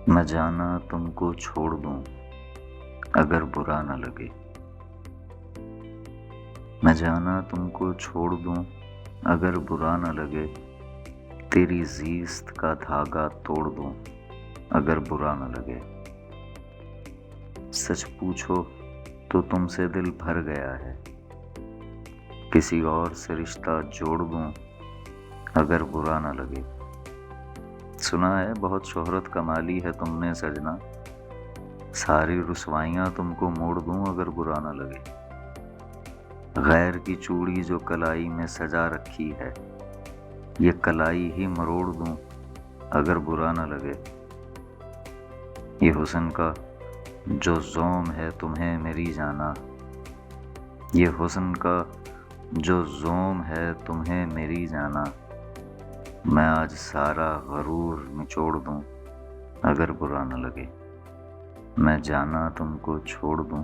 میں جانا تم کو چھوڑ دوں اگر برا نہ لگے، میں جانا تم کو چھوڑ دوں اگر برا نہ لگے، تیری زیست کا دھاگا توڑ دوں اگر برا نہ لگے، سچ پوچھو تو تم سے دل بھر گیا ہے، کسی اور سے رشتہ جوڑ دوں اگر برا نہ لگے، سنا ہے بہت شہرت کمالی ہے تم نے سجنا، ساری رسوائیاں تم کو موڑ دوں اگر برا نہ لگے، غیر کی چوڑی جو کلائی میں سجا رکھی ہے، یہ کلائی ہی مروڑ دوں اگر برا نہ لگے، یہ حسن کا جو زوم ہے تمہیں میری جانا، یہ حسن کا جو زوم ہے تمہیں میری جانا، میں آج سارا غرور نچوڑ دوں اگر برا نہ لگے، میں جانا تم کو چھوڑ دوں